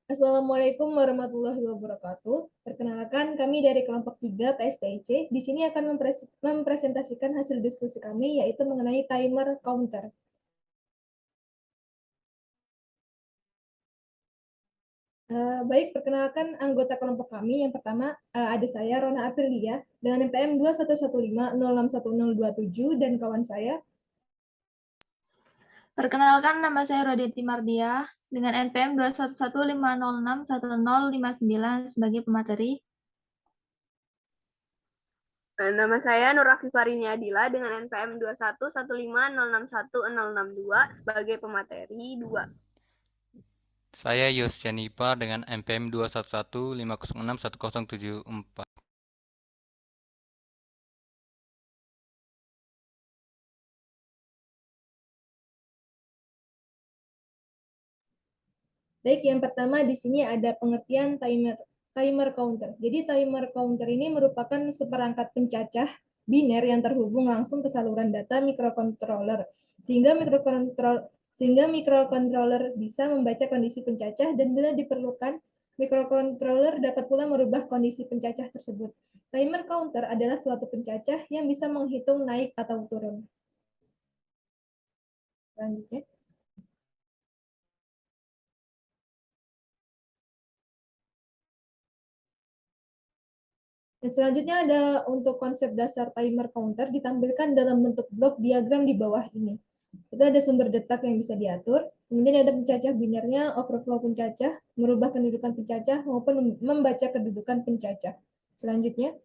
Assalamualaikum warahmatullahi wabarakatuh. Perkenalkan, kami dari kelompok 3 PSTIC. Di sini akan mempresentasikan hasil diskusi kami, yaitu mengenai timer counter. Baik, perkenalkan anggota kelompok kami. Yang pertama, ada saya, Rona Aprilia, dengan NPM 21150610027, dan kawan saya. Perkenalkan, nama saya Rodeti Mardia dengan NPM 21150610059 sebagai pemateri. Nama saya Nur Afifarini Adila dengan NPM 21150610062 sebagai pemateri 2. Saya Yosyan Ipar dengan NPM 21150610074. Baik, yang pertama di sini ada pengertian timer counter. Jadi timer counter ini merupakan seperangkat pencacah biner yang terhubung langsung ke saluran data microcontroller, sehingga microcontroller bisa membaca kondisi pencacah, dan bila diperlukan microcontroller dapat pula merubah kondisi pencacah tersebut. Timer counter adalah suatu pencacah yang bisa menghitung naik atau turun. Selanjutnya. Dan selanjutnya ada untuk konsep dasar timer counter ditampilkan dalam bentuk blok diagram di bawah ini. Itu ada sumber detak yang bisa diatur, kemudian ada pencacah binernya, overflow pencacah, merubah kedudukan pencacah, maupun membaca kedudukan pencacah. Selanjutnya,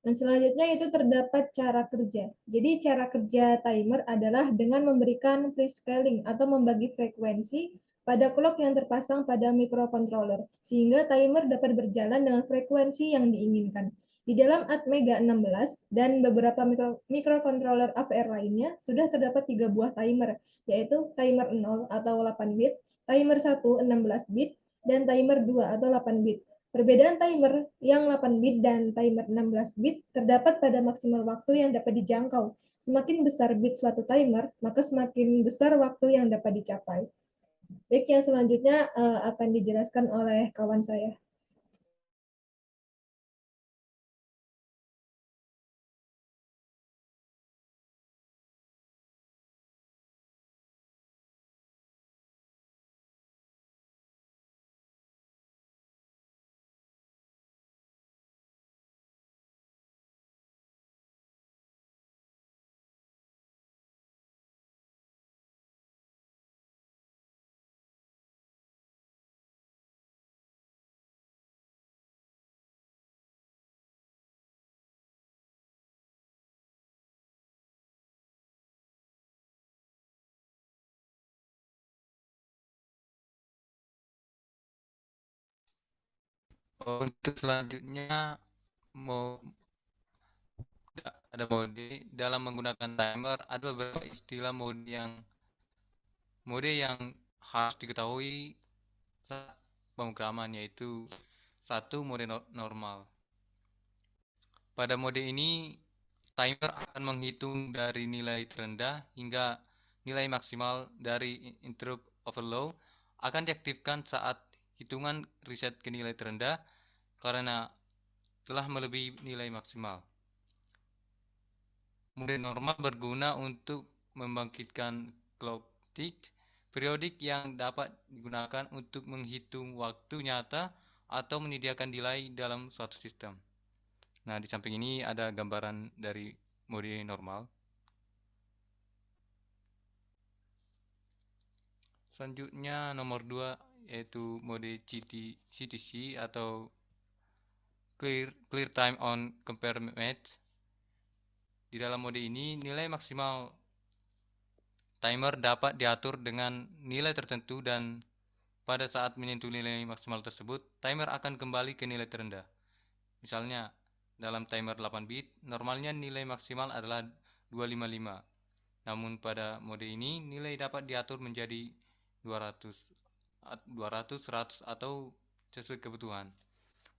dan selanjutnya itu terdapat cara kerja. Jadi cara kerja timer adalah dengan memberikan prescaling atau membagi frekuensi pada clock yang terpasang pada microcontroller, sehingga timer dapat berjalan dengan frekuensi yang diinginkan. Di dalam Atmega 16 dan beberapa microcontroller AVR lainnya, sudah terdapat 3 buah timer, yaitu timer 0 atau 8 bit, timer 1 16 bit, dan timer 2 atau 8 bit. Perbedaan timer yang 8 bit dan timer 16 bit terdapat pada maksimal waktu yang dapat dijangkau. Semakin besar bit suatu timer, maka semakin besar waktu yang dapat dicapai. Baik, yang selanjutnya akan dijelaskan oleh kawan saya. Untuk selanjutnya ada mode dalam menggunakan timer. Ada beberapa istilah mode yang harus diketahui saat pemrograman, yaitu satu, mode normal. Pada mode ini timer akan menghitung dari nilai terendah hingga nilai maksimal dari interrupt overflow akan diaktifkan saat hitungan reset ke nilai terendah karena telah melebihi nilai maksimal. Mode normal berguna untuk membangkitkan clock tick periodik yang dapat digunakan untuk menghitung waktu nyata atau menyediakan delay dalam suatu sistem. Nah, di samping ini ada gambaran dari mode normal. Selanjutnya nomor 2 yaitu mode CTC atau Clear Time on Compare Match. Di dalam mode ini nilai maksimal timer dapat diatur dengan nilai tertentu, dan pada saat menyentuh nilai maksimal tersebut, timer akan kembali ke nilai terendah. Misalnya dalam timer 8 bit, normalnya nilai maksimal adalah 255. Namun pada mode ini nilai dapat diatur menjadi 200, 100 atau sesuai kebutuhan.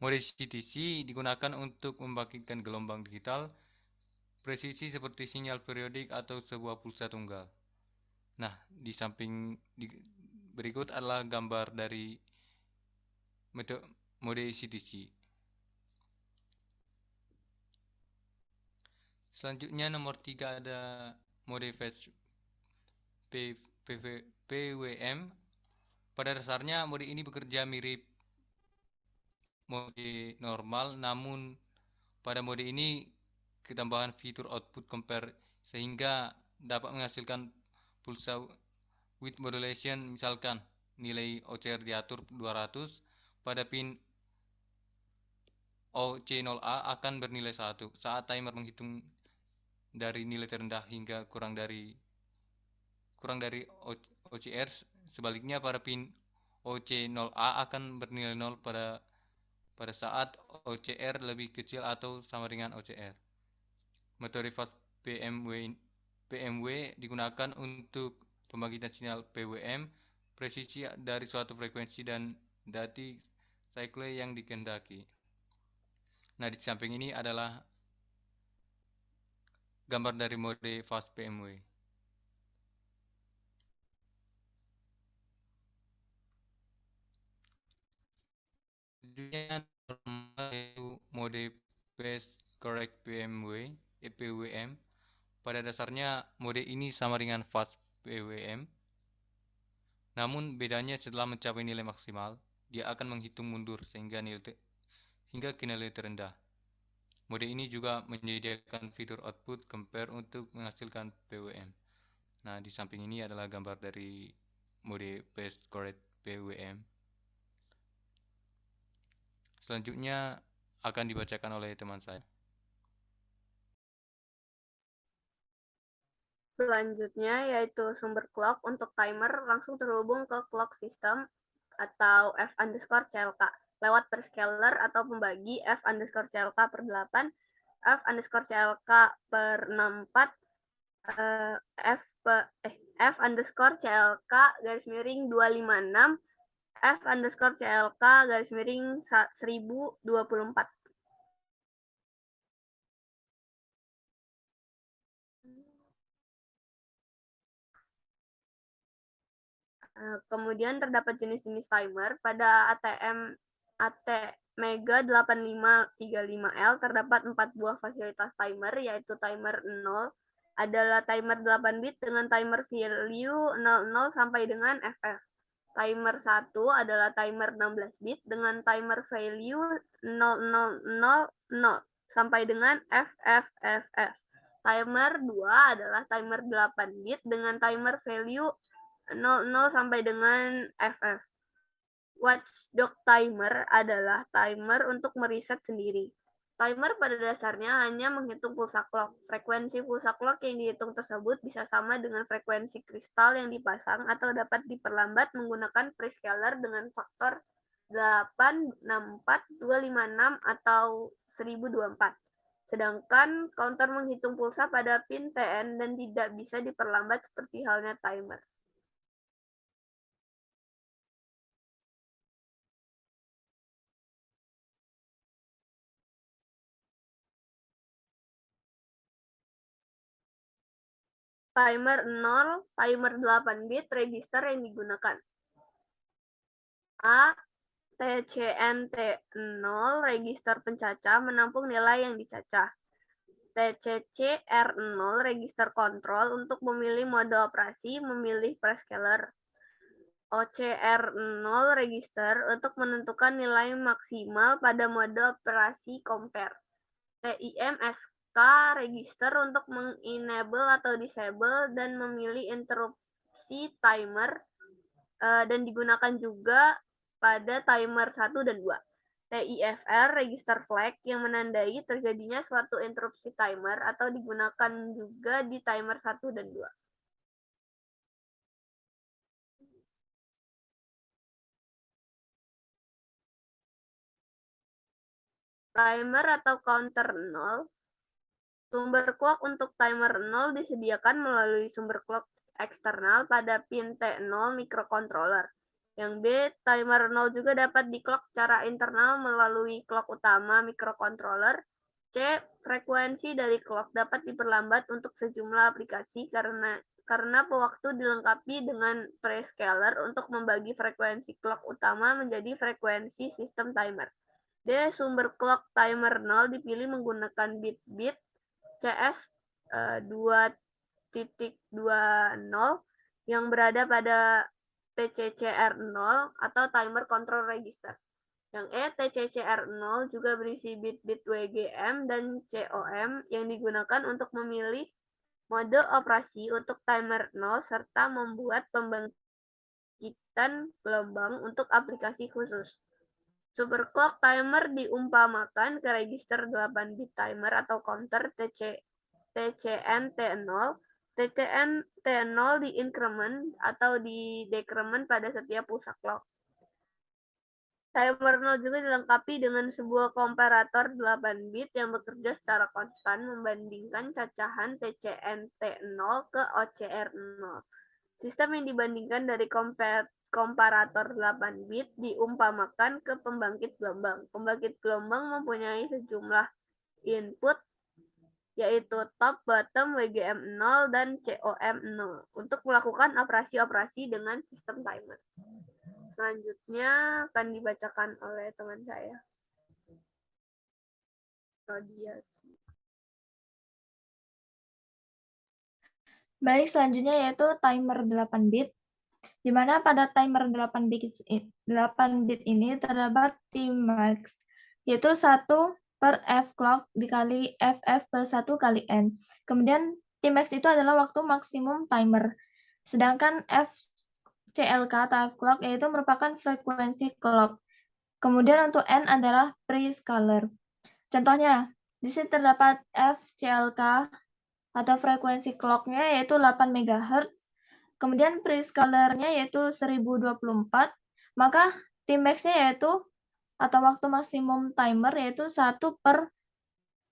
Mode CTC digunakan untuk membagikan gelombang digital presisi seperti sinyal periodik atau sebuah pulsa tunggal. Nah, di samping berikut adalah gambar dari mode CTC. Selanjutnya nomor 3 ada mode fast PWM. Pada dasarnya mode ini bekerja mirip mode normal, namun pada mode ini ketambahan fitur output compare sehingga dapat menghasilkan pulsa with modulation. Misalkan nilai OCR diatur 200, pada pin OC0A akan bernilai 1 saat timer menghitung dari nilai terendah hingga kurang dari OCR. Sebaliknya pada pin OC0A akan bernilai 0 pada saat OCR lebih kecil atau sama dengan OCR. Metode fast PMW digunakan untuk pembangkitan sinyal PWM presisi dari suatu frekuensi dan dati cycle yang dikehendaki. Nah, di samping ini adalah gambar dari mode fast PMW. Selanjutnya mode phase correct PWM. Pada dasarnya mode ini sama dengan fast PWM. Namun bedanya setelah mencapai nilai maksimal, dia akan menghitung mundur hingga ke nilai terendah. Mode ini juga menyediakan fitur output compare untuk menghasilkan PWM. Nah, di samping ini adalah gambar dari mode phase correct PWM. Selanjutnya akan dibacakan oleh teman saya. Selanjutnya yaitu sumber clock untuk timer langsung terhubung ke clock system atau F_CLK lewat prescaler atau pembagi F_CLK per 8, F_CLK per 64, F_CLK garis miring 256, F_CLK garis miring 1024. Kemudian terdapat jenis-jenis timer. Pada AT Mega 8535L terdapat 4 buah fasilitas timer, yaitu timer 0 adalah timer 8 bit dengan timer value 00 sampai dengan FF. Timer 1 adalah timer 16 bit dengan timer value 0000 sampai dengan FFFF. Timer 2 adalah timer 8 bit dengan timer value 00 sampai dengan FF. Watchdog timer adalah timer untuk meriset sendiri. Timer pada dasarnya hanya menghitung pulsa clock. Frekuensi pulsa clock yang dihitung tersebut bisa sama dengan frekuensi kristal yang dipasang atau dapat diperlambat menggunakan prescaler dengan faktor 8, 64, 256, atau 1024. Sedangkan counter menghitung pulsa pada pin TN dan tidak bisa diperlambat seperti halnya timer. Timer 0, timer 8 bit, register yang digunakan. A. TCNT0, register pencacah menampung nilai yang dicacah. TCCR0, register kontrol untuk memilih mode operasi, memilih prescaler. OCR0, register untuk menentukan nilai maksimal pada mode operasi compare. TIMSK, register untuk mengenable atau disable dan memilih interupsi timer, dan digunakan juga pada timer 1 dan 2. TIFR, register flag yang menandai terjadinya suatu interupsi timer atau digunakan juga di timer 1 dan 2. timer atau counter 0. Sumber clock untuk timer 0 disediakan melalui sumber clock eksternal pada pin T0 microcontroller. Yang B, timer 0 juga dapat di-clock secara internal melalui clock utama microcontroller. C, frekuensi dari clock dapat diperlambat untuk sejumlah aplikasi karena pewaktu dilengkapi dengan prescaler untuk membagi frekuensi clock utama menjadi frekuensi sistem timer. D, sumber clock timer 0 dipilih menggunakan bit-bit CS 2.20 yang berada pada TCCR0 atau Timer Control Register. Yang E, TCCR0 juga berisi bit-bit WGM dan COM yang digunakan untuk memilih mode operasi untuk timer 0 serta membuat pembangkitan gelombang untuk aplikasi khusus. Super clock timer diumpamakan ke register 8-bit timer atau counter TCNT0. TCNT0 di-increment atau di-decrement pada setiap pulsa clock. Timer 0 juga dilengkapi dengan sebuah komparator 8-bit yang bekerja secara konstan membandingkan cacahan TCNT0 ke OCR0. Sistem yang dibandingkan dari komparator 8-bit diumpamakan ke pembangkit gelombang. Pembangkit gelombang mempunyai sejumlah input, yaitu top, bottom, WGM 0, dan COM 0, untuk melakukan operasi-operasi dengan sistem timer. Selanjutnya akan dibacakan oleh teman saya, Rodia. Baik, selanjutnya yaitu timer 8-bit. Di mana pada timer 8-bit ini terdapat Tmax, yaitu 1 per F clock dikali FF plus 1 kali N. Kemudian Tmax itu adalah waktu maksimum timer. Sedangkan FCLK atau F clock yaitu merupakan frekuensi clock. Kemudian untuk N adalah prescaler. Contohnya, di sini terdapat FCLK atau frekuensi clock-nya yaitu 8 MHz. Kemudian prescaler-nya yaitu 1024, maka Tmax-nya yaitu atau waktu maksimum timer yaitu 1 per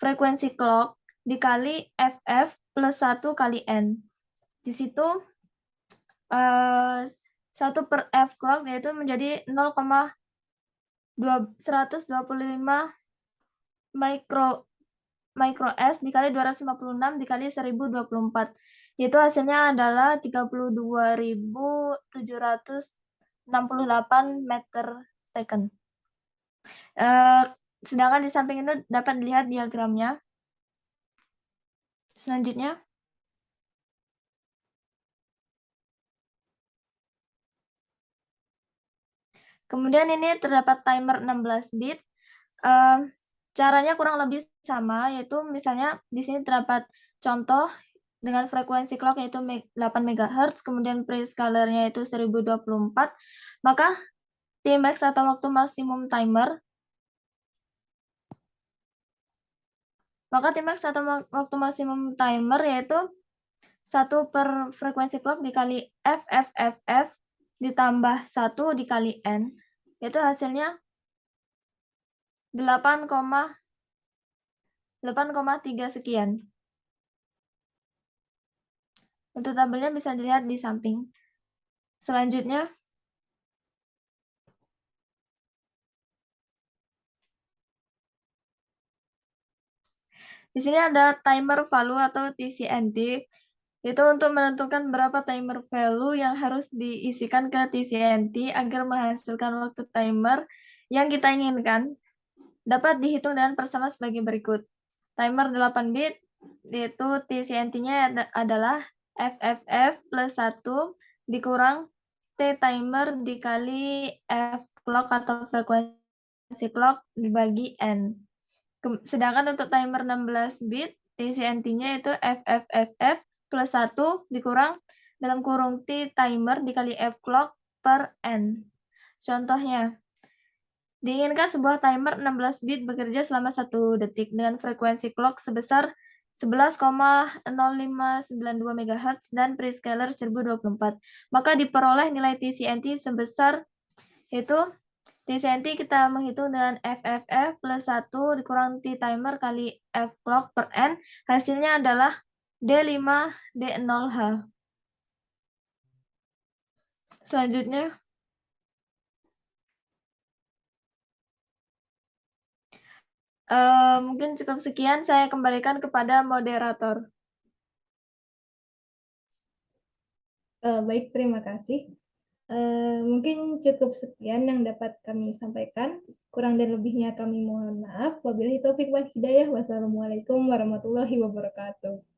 frekuensi clock dikali FF plus 1 kali N. Di situ 1 per F clock yaitu menjadi 0,125 micro S dikali 256 dikali 1024. Yaitu hasilnya adalah 32.768 meter second. Sedangkan di samping itu dapat dilihat diagramnya. Selanjutnya. Kemudian ini terdapat timer 16 bit. Caranya kurang lebih sama, yaitu misalnya di sini terdapat contoh dengan frekuensi clock yaitu 8 MHz, kemudian prescaler-nya yaitu 1024, maka Tmax atau waktu maksimum timer yaitu 1 per frekuensi clock dikali FFFF ditambah 1 dikali N, yaitu hasilnya 8,3 sekian. Untuk tabelnya bisa dilihat di samping. Selanjutnya, di sini ada timer value atau TCNT. Itu untuk menentukan berapa timer value yang harus diisikan ke TCNT agar menghasilkan waktu timer yang kita inginkan. Dapat dihitung dengan persama sebagai berikut. Timer 8 bit, yaitu TCNT-nya adalah FFF plus 1 dikurang T timer dikali F clock atau frekuensi clock dibagi N. Sedangkan untuk timer 16 bit, TCNT-nya itu FFFF plus 1 dikurang dalam kurung T timer dikali F clock per N. Contohnya, diinginkan sebuah timer 16 bit bekerja selama 1 detik dengan frekuensi clock sebesar 11,0592 MHz dan prescaler 1024. Maka diperoleh nilai TCNT sebesar itu TCNT kita menghitung dengan FFF plus 1 dikurang T timer kali F clock per N. Hasilnya adalah D5 D0H. Selanjutnya, mungkin cukup sekian. Saya kembalikan kepada moderator. Baik, terima kasih. Mungkin cukup sekian yang dapat kami sampaikan. Kurang dan lebihnya kami mohon maaf. Wabillahi taufik wal hidayah. Wassalamualaikum warahmatullahi wabarakatuh.